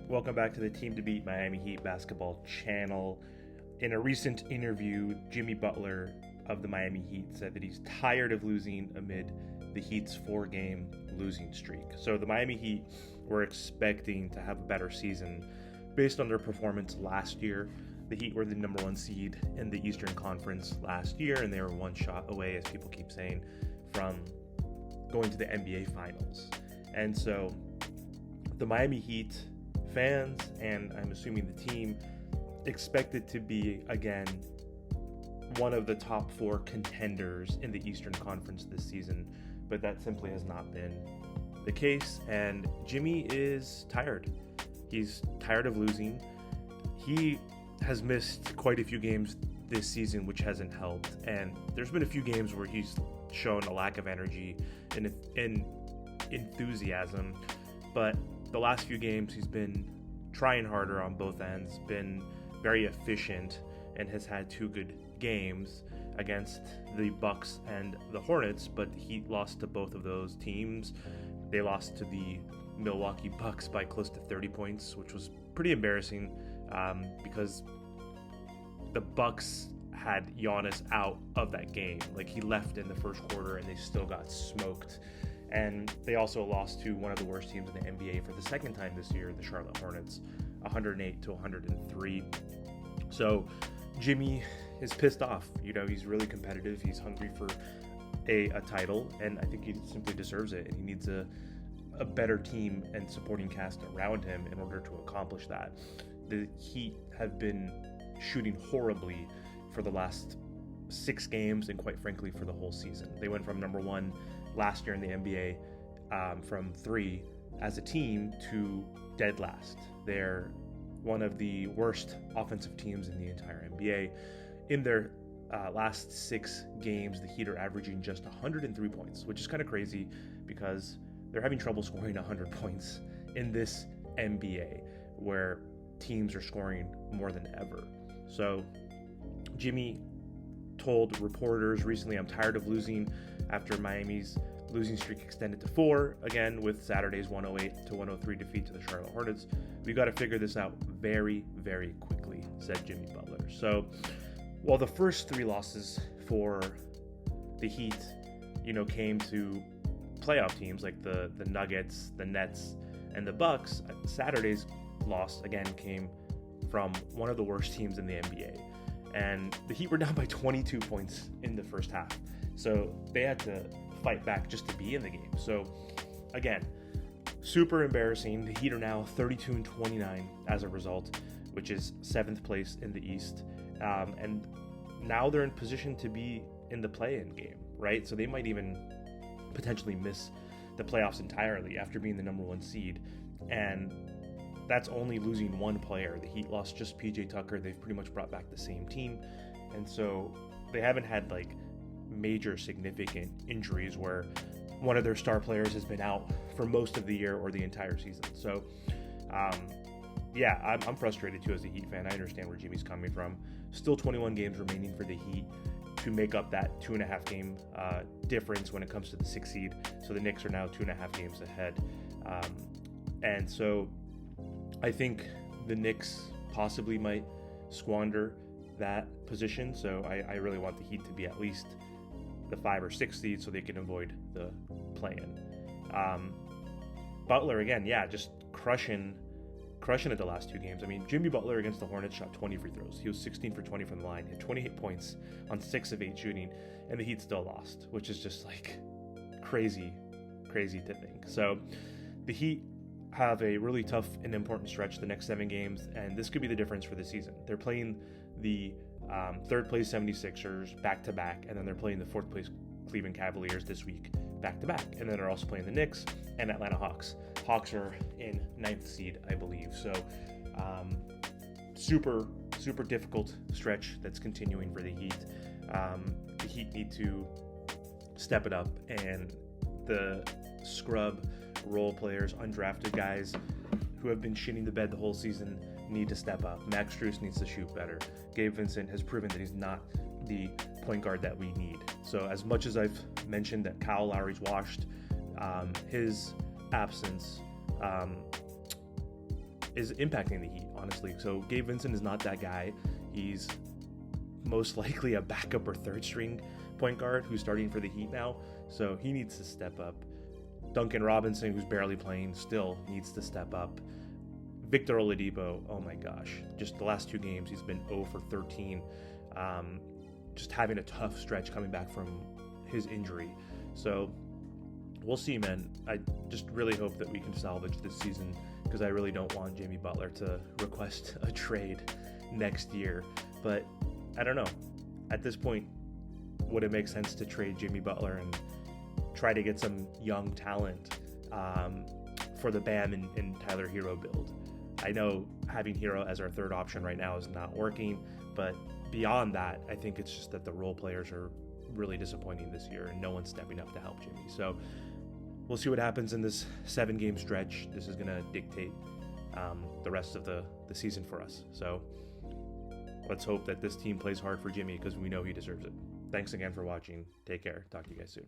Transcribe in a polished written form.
Welcome back to the Team to Beat Miami Heat basketball channel. In a recent interview, Jimmy Butler of the Miami Heat said that he's tired of losing amid the Heat's 4-game losing streak. So the Miami Heat were expecting to have a better season based on their performance last year. The Heat were the number 1 seed in the Eastern Conference last year, and they were one shot away, as people keep saying, from going to the NBA Finals. And so the Miami Heat fans, and I'm assuming the team, expected to be, again, one of the top 4 contenders in the Eastern Conference this season, but that simply has not been the case, and Jimmy is tired. He's tired of losing. He has missed quite a few games this season, which hasn't helped, and there's been a few games where he's shown a lack of energy and enthusiasm, but the last few games he's been trying harder on both ends, been very efficient, and has had 2 good games against the Bucks and the Hornets, but he lost to both of those teams. They lost to the Milwaukee Bucks by close to 30 points, which was pretty embarrassing because the Bucks had Giannis out of that game. Like, he left in the first quarter and they still got smoked. And they also lost to one of the worst teams in the NBA for the second time this year, the Charlotte Hornets, 108-103. So Jimmy is pissed off. You know, he's really competitive. He's hungry for a title, and I think he simply deserves it. And he needs a better team and supporting cast around him in order to accomplish that. The Heat have been shooting horribly for the last 6 games, and quite frankly for the whole season. They went from number 1 last year in the NBA from 3 as a team to dead last. They're one of the worst offensive teams in the entire NBA. In their last 6 games, the Heat are averaging just 103 points, which is kind of crazy because they're having trouble scoring 100 points in this NBA where teams are scoring more than ever. So Jimmy told reporters recently, "I'm tired of losing," after Miami's losing streak extended to 4, again with Saturday's 108-103 defeat to the Charlotte Hornets. "We got to figure this out very, very quickly," said Jimmy Butler. So while the first 3 losses for the Heat, came to playoff teams like the Nuggets, the Nets, and the Bucks, Saturday's loss again came from one of the worst teams in the NBA. And the Heat were down by 22 points in the first half. So they had to fight back just to be in the game. So again, super embarrassing. The Heat are now 32-29 as a result, which is 7th place in the East. And now they're in position to be in the play-in game, right? So they might even potentially miss the playoffs entirely after being the number 1 seed. And that's only losing 1 player. The Heat lost just PJ Tucker. They've pretty much brought back the same team. And so they haven't had major significant injuries where one of their star players has been out for most of the year or the entire season. So I'm frustrated too as a Heat fan. I understand where Jimmy's coming from. Still 21 games remaining for the Heat to make up that 2.5 game difference when it comes to the 6th seed. So the Knicks are now 2.5 games ahead. And so I think the Knicks possibly might squander that position. So I really want the Heat to be at least the 5 or 6 seed so they can avoid the play-in. Butler, again, just crushing it the last 2 games. I mean, Jimmy Butler against the Hornets shot 20 free throws. He was 16 for 20 from the line. He had 28 points on 6 of 8 shooting, and the Heat still lost, which is just crazy to think. So the Heat have a really tough and important stretch the next 7 games, and this could be the difference for the season. They're playing the 3rd place 76ers back-to-back, and then they're playing the 4th place Cleveland Cavaliers this week back-to-back, and then they're also playing the Knicks and Atlanta Hawks. Hawks are in 9th seed, I believe. So super difficult stretch that's continuing for the Heat. The Heat need to step it up, and the scrub role players, undrafted guys who have been shitting the bed the whole season, need to step up. Max Strus needs to shoot better. Gabe Vincent has proven that he's not the point guard that we need. So as much as I've mentioned that Kyle Lowry's washed, his absence is impacting the Heat, honestly. So Gabe Vincent is not that guy. He's most likely a backup or third string point guard who's starting for the Heat now. So he needs to step up. Duncan Robinson, who's barely playing, still needs to step up. Victor Oladipo, oh my gosh, just the last 2 games, he's been 0 for 13. Just having a tough stretch coming back from his injury. So we'll see, man. I just really hope that we can salvage this season, because I really don't want Jimmy Butler to request a trade next year. But I don't know. At this point, would it make sense to trade Jimmy Butler and try to get some young talent for the Bam and Tyler Hero build? I know having Hero as our third option right now is not working, but beyond that, I think it's just that the role players are really disappointing this year and no one's stepping up to help Jimmy. So we'll see what happens in this 7-game stretch. This is going to dictate the rest of the season for us. So let's hope that this team plays hard for Jimmy, because we know he deserves it. Thanks again for watching. Take care. Talk to you guys soon.